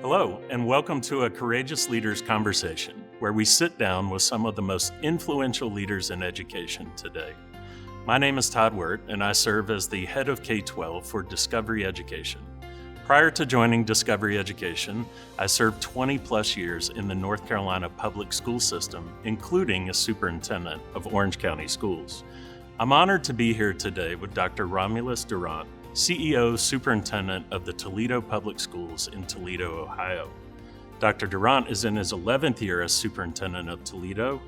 Hello, and welcome to a Courageous Leaders Conversation, where we sit down with some of the most influential leaders in education today. My name is Todd Wirt, and I serve as the head of K-12 for Discovery Education. Prior to joining Discovery Education, I served 20 plus years in the North Carolina public school system, including as superintendent of Orange County Schools. I'm honored to be here today with Dr. Romules Durant, CEO, Superintendent of the Toledo Public Schools in Toledo, Ohio. Dr. Durant is in his 11th year as Superintendent of Toledo.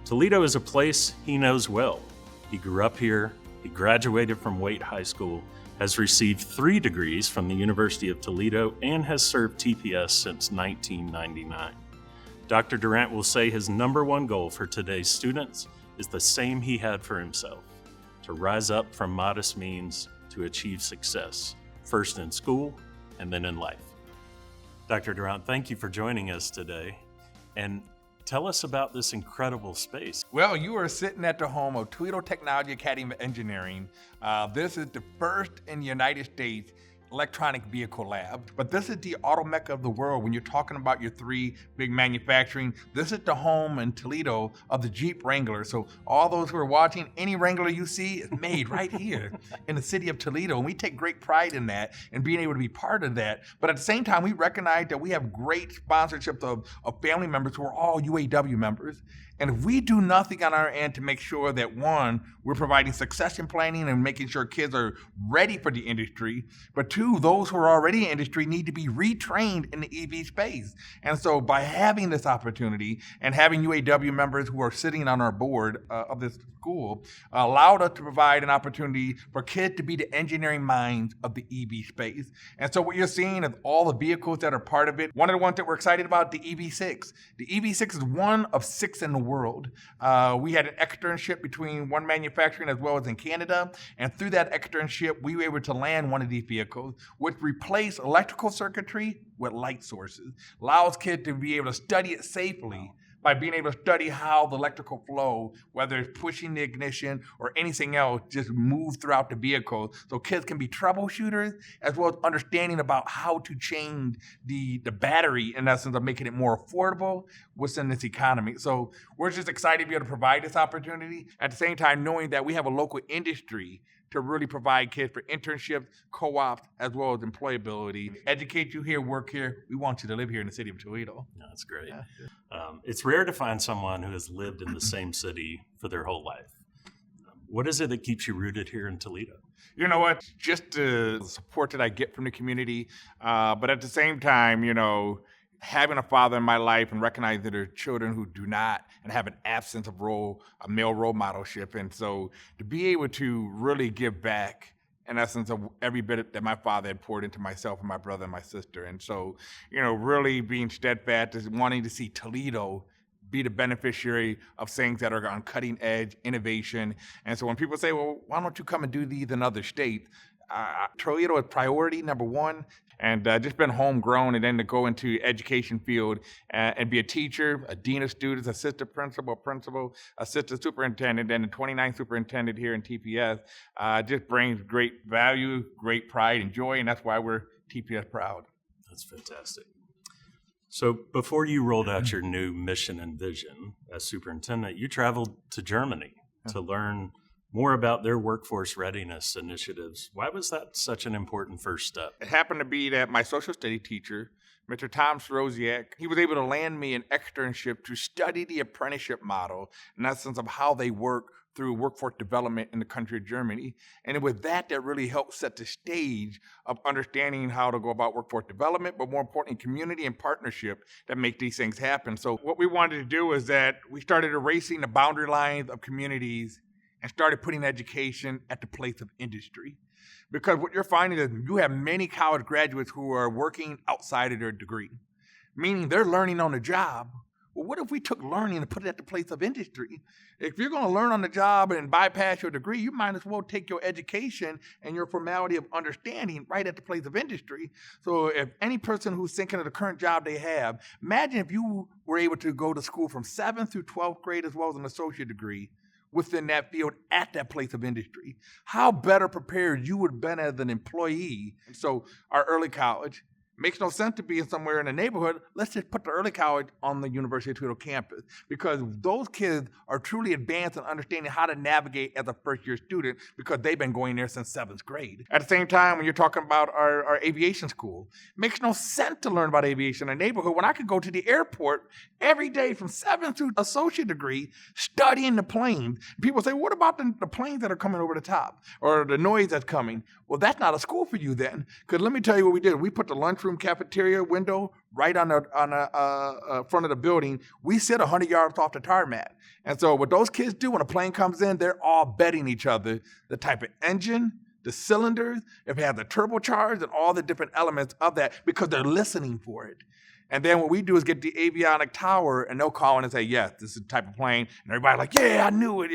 Toledo is a place he knows well. He grew up here, he graduated from Waite High School, has received 3 degrees from the University of Toledo, and has served TPS since 1999. Dr. Durant will say his number one goal for today's students is the same he had for himself: to rise up from modest means to achieve success, first in school and then in life. Dr. Durant, thank you for joining us today. And tell us about this incredible space. Well, you are sitting at the home of Toledo Technology Academy of Engineering. This is the first in the United States electronic vehicle lab. But this is the auto mecca of the world. When you're talking about your 3 big manufacturing, this is the home in Toledo of the Jeep Wrangler. So all those who are watching, any Wrangler you see is made right here in the city of Toledo. And we take great pride in that and being able to be part of that. But at the same time, we recognize that we have great sponsorships of family members who are all UAW members. And if we do nothing on our end to make sure that, one, we're providing succession planning and making sure kids are ready for the industry, but 2, those who are already in industry need to be retrained in the EV space. And so by having this opportunity and having UAW members who are sitting on our board of this school allowed us to provide an opportunity for kids to be the engineering minds of the EV space. And so what you're seeing is all the vehicles that are part of it. One of the ones that we're excited about, the EV6. The EV6 is one of 6 in the world. We had an externship between one manufacturing as well as in Canada, and through that externship, we were able to land one of these vehicles, which replaced electrical circuitry with light sources, allows kids to be able to study it safely by being able to study how the electrical flow, whether it's pushing the ignition or anything else, just moves throughout the vehicle. So kids can be troubleshooters as well as understanding about how to change the battery in essence of making it more affordable within this economy. So we're just excited to be able to provide this opportunity. At the same time, knowing that we have a local industry to really provide kids for internships, co-ops, as well as employability. Educate you here, work here. We want you to live here in the city of Toledo. No, that's great. It's rare to find someone who has lived in the same city for their whole life. What is it that keeps you rooted here in Toledo? You know what? Just the support that I get from the community, but at the same time, having a father in my life and recognizing that there are children who do not and have an absence of a male role modelship. And so to be able to really give back in essence of every bit that my father had poured into myself and my brother and my sister. And so, really being steadfast is wanting to see Toledo be the beneficiary of things that are on cutting edge innovation. And so when people say, well, why don't you come and do these in other states? Toledo is priority number 1. And just been homegrown, and then to go into education field and be a teacher, a dean of students, assistant principal, assistant superintendent, and the 29th superintendent here in TPS just brings great value, great pride and joy, and that's why we're TPS proud. That's fantastic. So before you rolled out your new mission and vision as superintendent, you traveled to Germany to learn more about their workforce readiness initiatives. Why was that such an important first step? It happened to be that my social study teacher, Mr. Tom Sroziak, he was able to land me an externship to study the apprenticeship model in essence of how they work through workforce development in the country of Germany. And it was that really helped set the stage of understanding how to go about workforce development, but more importantly, community and partnership that make these things happen. So what we wanted to do is that we started erasing the boundary lines of communities and started putting education at the place of industry. Because what you're finding is you have many college graduates who are working outside of their degree, meaning they're learning on the job. Well, what if we took learning and put it at the place of industry? If you're going to learn on the job and bypass your degree, you might as well take your education and your formality of understanding right at the place of industry. So if any person who's thinking of the current job they have, imagine if you were able to go to school from 7th through 12th grade as well as an associate degree within that field at that place of industry. How better prepared you would have been as an employee. And so our early college, Makes no sense to be somewhere in the neighborhood. Let's just put the early college on the University of Toledo campus, because those kids are truly advanced in understanding how to navigate as a first-year student, because they've been going there since 7th grade. At the same time, when you're talking about our aviation school, it makes no sense to learn about aviation in a neighborhood when I could go to the airport every day from 7th to associate degree studying the planes. People say, what about the planes that are coming over the top, or the noise that's coming? Well, that's not a school for you then, because let me tell you what we did. We put the lunchroom cafeteria window right on the front of the building. We sit 100 yards off the tarmac. And so what those kids do when a plane comes in, they're all betting each other the type of engine, the cylinders, if it has the turbocharged, and all the different elements of that, because they're listening for it. And then what we do is get the avionic tower, and they'll call in and say, yes, this is the type of plane. And everybody's like, yeah, I knew it.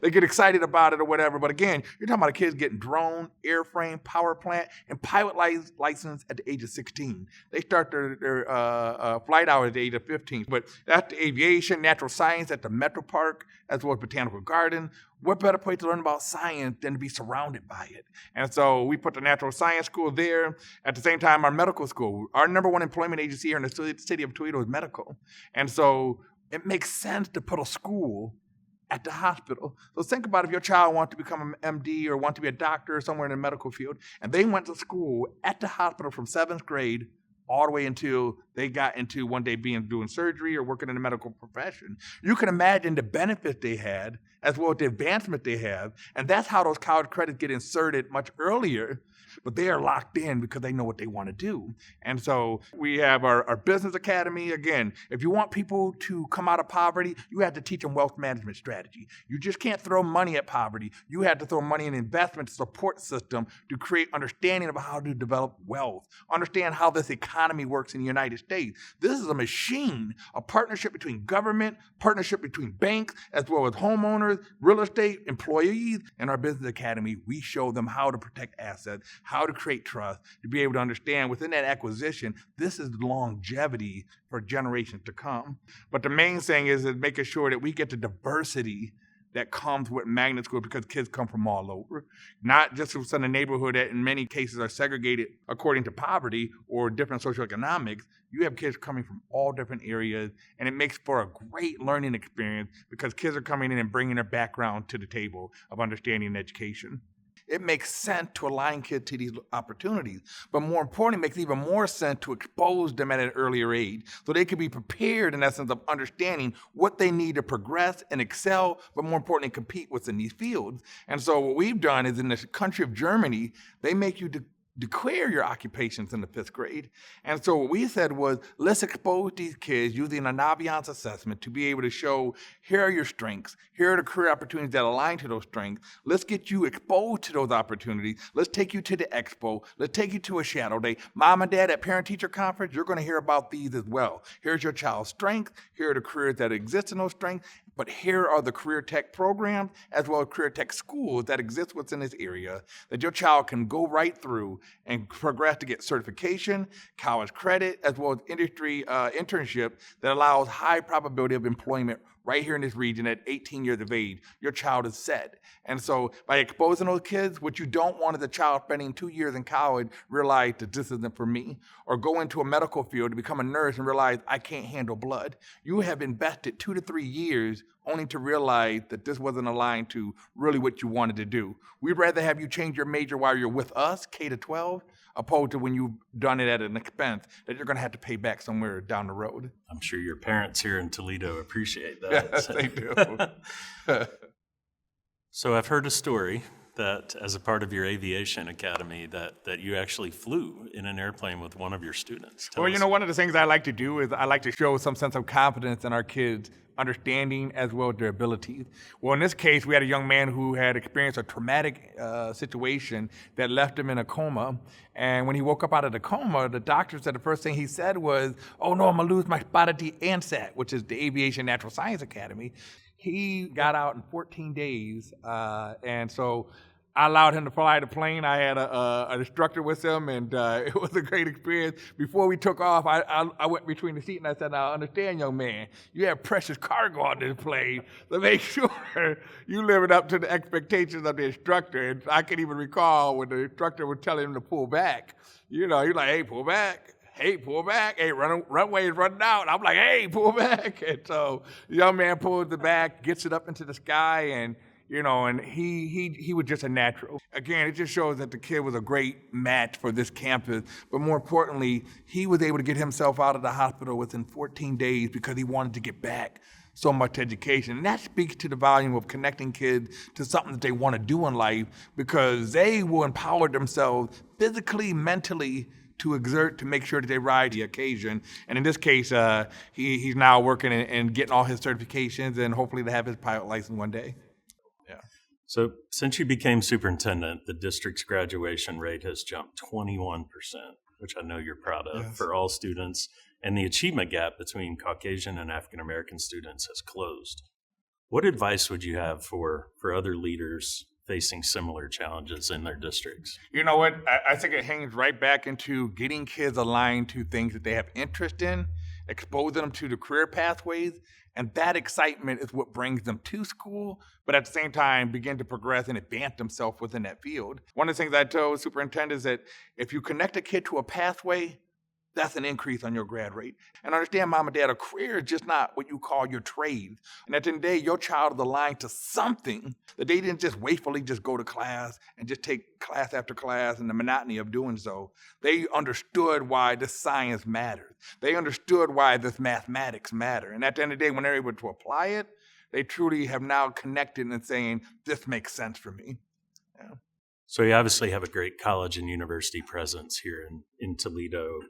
They get excited about it or whatever. But again, you're talking about kids getting drone, airframe, power plant, and pilot license at the age of 16. They start their flight hours at the age of 15. But that's the aviation, natural science at the Metro Park, as well as Botanical Garden. What better place to learn about science than to be surrounded by it? And so we put the natural science school there. At the same time, our medical school, our number one employment agency here in the city of Toledo is medical. And so it makes sense to put a school at the hospital. So think about if your child wants to become an MD or want to be a doctor or somewhere in the medical field, and they went to school at the hospital from 7th grade all the way until they got into one day doing surgery or working in the medical profession. You can imagine the benefits they had as well as the advancement they have. And that's how those college credits get inserted much earlier. But they are locked in because they know what they want to do. And so we have our business academy. Again, if you want people to come out of poverty, you have to teach them wealth management strategy. You just can't throw money at poverty. You have to throw money in investment support system to create understanding of how to develop wealth, understand how this economy works in the United States. This is a machine, a partnership between government, partnership between banks, as well as homeowners, real estate, employees. In our business academy, we show them how to protect assets, how to create trust, to be able to understand within that acquisition, this is longevity for generations to come. But the main thing is making sure that we get the diversity that comes with magnet school, because kids come from all over, not just from a neighborhood that in many cases are segregated according to poverty or different socioeconomics. You have kids coming from all different areas, and it makes for a great learning experience because kids are coming in and bringing their background to the table of understanding and education. It makes sense to align kids to these opportunities, but more importantly, it makes even more sense to expose them at an earlier age so they can be prepared in essence of understanding what they need to progress and excel, but more importantly, compete within these fields. And so what we've done is in the country of Germany, they make you declare your occupations in the 5th grade. And so what we said was, let's expose these kids using a Naviance assessment to be able to show, here are your strengths, here are the career opportunities that align to those strengths. Let's get you exposed to those opportunities. Let's take you to the expo. Let's take you to a shadow day. Mom and dad at parent-teacher conference, you're going to hear about these as well. Here's your child's strengths. Here are the careers that exist in those strengths. But here are the career tech programs as well as career tech schools that exist within this area that your child can go right through and progress to get certification, college credit, as well as industry internship that allows high probability of employment right here in this region at 18 years of age. Your child is set. And so by exposing those kids, what you don't want is a child spending 2 years in college realize that this isn't for me, or go into a medical field to become a nurse and realize I can't handle blood. You have invested 2 to 3 years only to realize that this wasn't aligned to really what you wanted to do. We'd rather have you change your major while you're with us, K to 12, opposed to when you've done it at an expense that you're going to have to pay back somewhere down the road. I'm sure your parents here in Toledo appreciate that. Yes, they do. So I've heard a story that as a part of your aviation academy that you actually flew in an airplane with one of your students. Well, one of the things I like to do is I like to show some sense of confidence in our kids' understanding as well as their abilities. Well, in this case, we had a young man who had experienced a traumatic situation that left him in a coma. And when he woke up out of the coma, the doctor said the first thing he said was, oh no, I'm gonna lose my spot at the ANSAT, which is the Aviation Natural Science Academy. He got out in 14 days, and so I allowed him to fly the plane. I had an instructor with him, and it was a great experience. Before we took off, I went between the seat and I said, now understand, young man, you have precious cargo on this plane, so make sure you living up to the expectations of the instructor. And I can even recall when the instructor was telling him to pull back. You're like, hey, pull back. hey, pull back. Hey, runway is running out. I'm like, hey, pull back. And so the young man pulls the back, gets it up into the sky, and and he was just a natural. Again, it just shows that the kid was a great match for this campus. But more importantly, he was able to get himself out of the hospital within 14 days because he wanted to get back so much education. And that speaks to the volume of connecting kids to something that they want to do in life, because they will empower themselves physically, mentally, to exert, to make sure that they ride the occasion. And in this case, he's now working and getting all his certifications, and hopefully to have his pilot license one day. Yeah. So since you became superintendent, the district's graduation rate has jumped 21%, which I know you're proud of, Yes. for all students, and the achievement gap between Caucasian and African American students has closed. What advice would you have for other leaders facing similar challenges in their districts? You know what? I think it hangs right back into getting kids aligned to things that they have interest in, exposing them to the career pathways, and that excitement is what brings them to school, but at the same time, begin to progress and advance themselves within that field. One of the things I told superintendents is that if you connect a kid to a pathway, that's an increase on your grad rate. And understand, mom and dad, a career is just not what you call your trade. And at the end of the day, your child is aligned to something that they didn't just wastefully just go to class and just take class after class and the monotony of doing so. They understood why this science matters. They understood why this mathematics matter. And at the end of the day, when they're able to apply it, they truly have now connected and saying, this makes sense for me. Yeah. So you obviously have a great college and university presence here in Toledo,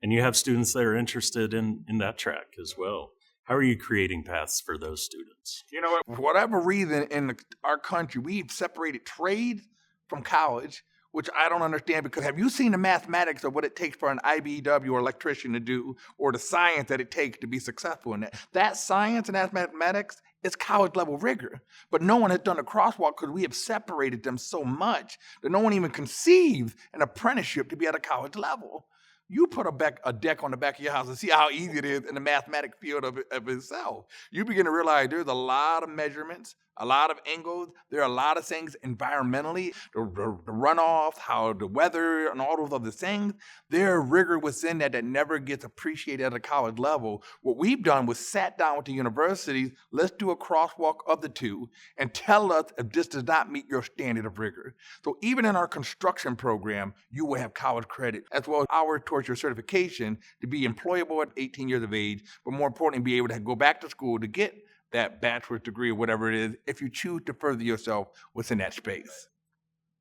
and you have students that are interested in that track as well. How are you creating paths for those students? You know what? For whatever reason in our country, we've separated trade from college, which I don't understand, because have you seen the mathematics of what it takes for an IBEW or electrician to do, or the science that it takes to be successful in that? That science and that mathematics is college level rigor, but no one has done a crosswalk because we have separated them so much that no one even conceives an apprenticeship to be at a college level. You put a deck on the back of your house and see how easy it is in the mathematic field of itself. You begin to realize there's a lot of measurements, a lot of angles. There are a lot of things environmentally, the runoff, how the weather, and all those other things. There are rigor within that never gets appreciated at a college level. What we've done was sat down with the universities, let's do a crosswalk of the two, and tell us if this does not meet your standard of rigor. So even in our construction program, you will have college credit, as well as hours towards your certification to be employable at 18 years of age, but more importantly, be able to go back to school to get that bachelor's degree or whatever it is, if you choose to further yourself within that space.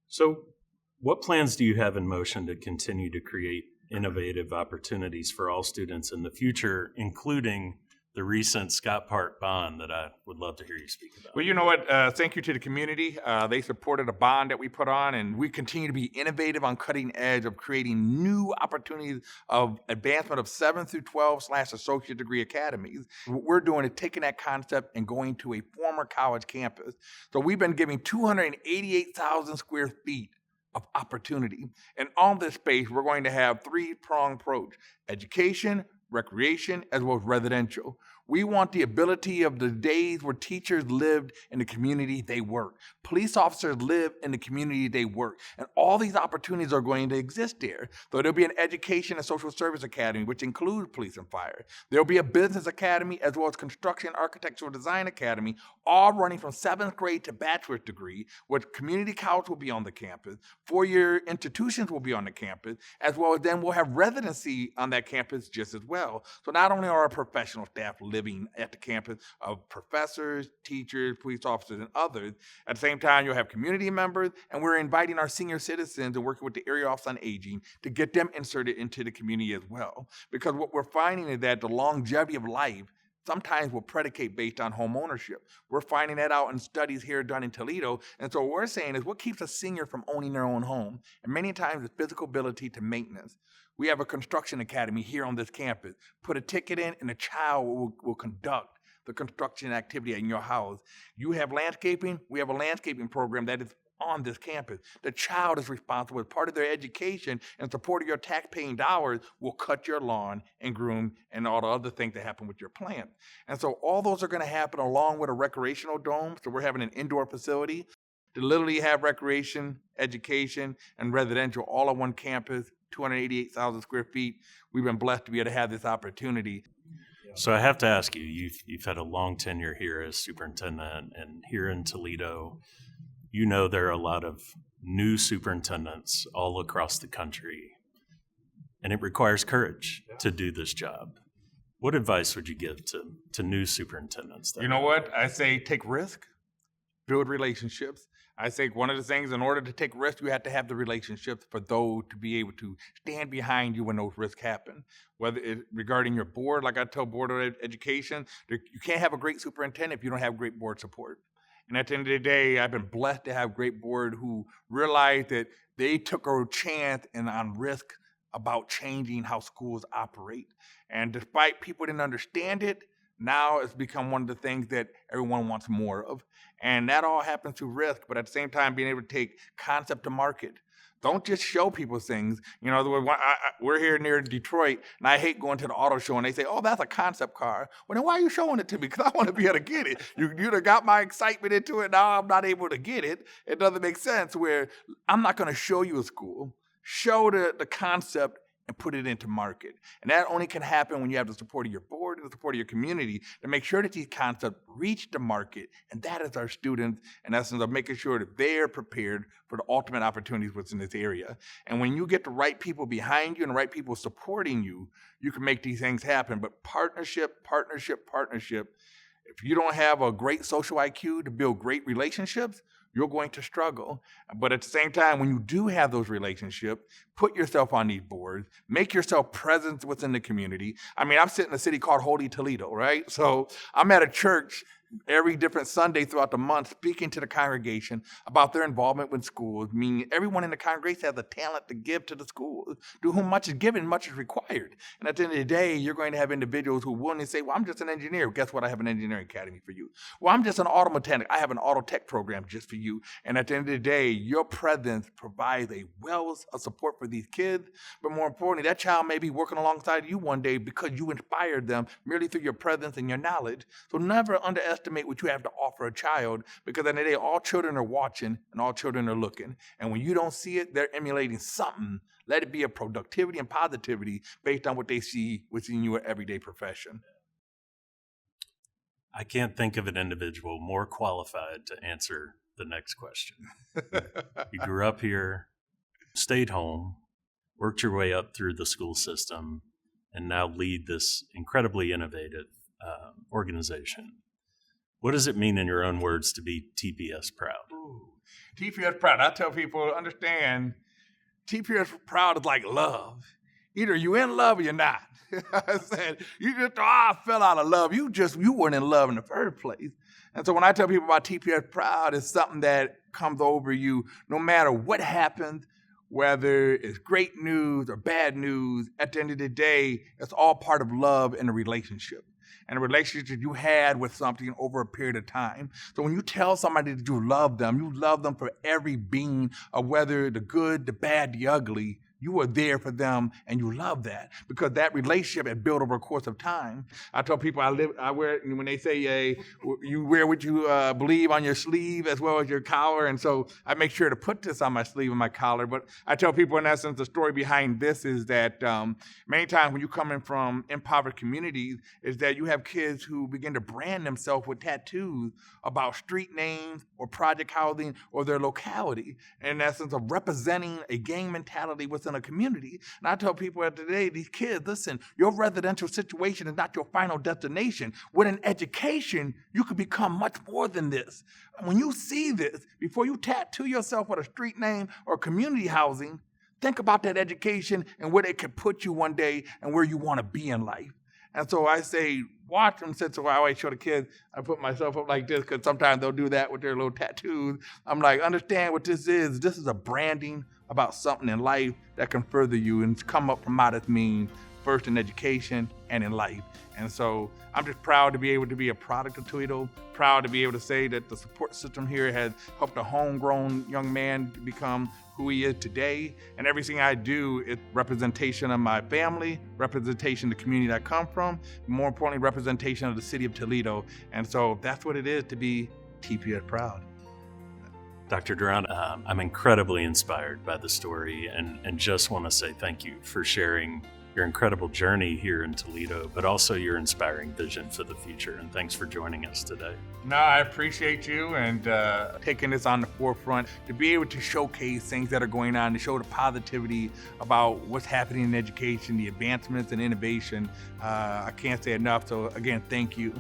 So what plans do you have in motion to continue to create innovative opportunities for all students in the future, including the recent Scott Park bond that I would love to hear you speak about? Well, you know what? Thank you to the community. They supported a bond that we put on, and we continue to be innovative on cutting edge of creating new opportunities of advancement of 7 through 12/associate degree academies. What we're doing is taking that concept and going to a former college campus. So we've been giving 288,000 square feet of opportunity. And on this space, we're going to have three-pronged approach: education, recreation, as well as residential. We want the ability of the days where teachers lived in the community they work. Police officers live in the community they work. And all these opportunities are going to exist there. So there'll be an education and social service academy, which includes police and fire. There'll be a business academy, as well as construction, architectural design academy, all running from 7th grade to bachelor's degree, where community college will be on the campus. 4-year institutions will be on the campus, as well as then we'll have residency on that campus just as well. So not only are our professional staff living at the campus of professors, teachers, police officers, and others, at the same time, you'll have community members, and we're inviting our senior citizens and working with the Area Office on Aging to get them inserted into the community as well. Because what we're finding is that the longevity of life sometimes will predicate based on home ownership. We're finding that out in studies here done in Toledo. And so what we're saying is, what keeps a senior from owning their own home? And many times it's physical ability to maintenance. We have a construction academy here on this campus. Put a ticket in and a child will conduct the construction activity in your house. You have landscaping, we have a landscaping program that is on this campus. The child is responsible as part of their education, and support of your tax-paying dollars will cut your lawn and groom and all the other things that happen with your plant. And so all those are going to happen along with a recreational dome. So we're having an indoor facility to literally have recreation, education, and residential all on one campus, 288,000 square feet. We've been blessed to be able to have this opportunity. So I have to ask you, you've had a long tenure here as superintendent, and here in Toledo, you know there are a lot of new superintendents all across the country, and it requires courage to do this job. What advice would you give to new superintendents? You know what? I say take risk, build relationships. I think one of the things, in order to take risks, you have to have the relationships for those to be able to stand behind you when those risks happen. Whether it regarding your board, like I tell Board of Education, you can't have a great superintendent if you don't have great board support. And at the end of the day, I've been blessed to have great board who realized that they took a chance and on risk about changing how schools operate. And despite people didn't understand it, now it's become one of the things that everyone wants more of. And that all happens through risk, but at the same time, being able to take concept to market. Don't just show people things. You know, we're here near Detroit, and I hate going to the auto show, and they say, oh, that's a concept car. Well, then why are you showing it to me? Because I want to be able to get it. You done got my excitement into it, now I'm not able to get it. It doesn't make sense where I'm not going to show you a school. Show the concept and put it into market. And that only can happen when you have the support of your board and the support of your community to make sure that these concepts reach the market. And that is our students, in essence, of making sure that they're prepared for the ultimate opportunities within this area. And when you get the right people behind you and the right people supporting you, you can make these things happen. But partnership. If you don't have a great social IQ to build great relationships, you're going to struggle. But at the same time, when you do have those relationships, put yourself on these boards, make yourself present within the community. I mean, I'm sitting in a city called Holy Toledo, right? So I'm at a church every different Sunday throughout the month speaking to the congregation about their involvement with schools, meaning everyone in the congregation has the talent to give to the schools. To whom much is given, much is required. And at the end of the day, you're going to have individuals who will say, well, I'm just an engineer. Guess what? I have an engineering academy for you. Well, I'm just an auto mechanic. I have an auto tech program just for you. And at the end of the day, your presence provides a wealth of support for these kids. But more importantly, that child may be working alongside you one day because you inspired them merely through your presence and your knowledge. So never underestimate what you have to offer a child, because at the end of the day, all children are watching and all children are looking. And when you don't see it, they're emulating something. Let it be a productivity and positivity based on what they see within your everyday profession. I can't think of an individual more qualified to answer the next question. You grew up here, stayed home, worked your way up through the school system, and now lead this incredibly innovative organization. What does it mean, in your own words, to be TPS proud? Ooh, TPS proud. I tell people, understand, TPS proud is like love. Either you're in love or you're not. I said, you just, I fell out of love. You weren't in love in the first place. And so when I tell people about TPS proud, it's something that comes over you no matter what happens, whether it's great news or bad news. At the end of the day, it's all part of love and a relationship. And a relationship you had with something over a period of time. So when you tell somebody that you love them for every being of whether the good, the bad, the ugly. You are there for them, and you love that because that relationship had built over a course of time. I tell people I wear, when they say you wear what you believe on your sleeve as well as your collar, and so I make sure to put this on my sleeve and my collar. But I tell people, in essence, the story behind this is that many times when you come in from impoverished communities, is that you have kids who begin to brand themselves with tattoos about street names or project housing or their locality, in essence of representing a gang mentality within a community. And I tell people today, these kids, listen, your residential situation is not your final destination. With an education, you could become much more than this. And when you see this, before you tattoo yourself with a street name or community housing, think about that education and where it could put you one day and where you want to be in life. And so I say, watch them. So I always show the kids, I put myself up like this because sometimes they'll do that with their little tattoos. I'm like, understand what this is. This is a branding about something in life that can further you and come up from modest means, first in education and in life. And so I'm just proud to be able to be a product of Toledo, proud to be able to say that the support system here has helped a homegrown young man become who he is today. And everything I do is representation of my family, representation of the community I come from, more importantly, representation of the city of Toledo. And so that's what it is to be TPS proud. Dr. Durant, I'm incredibly inspired by the story and just want to say thank you for sharing your incredible journey here in Toledo, but also your inspiring vision for the future. And thanks for joining us today. No, I appreciate you and taking this on the forefront to be able to showcase things that are going on, to show the positivity about what's happening in education, the advancements and innovation. I can't say enough. So again, thank you.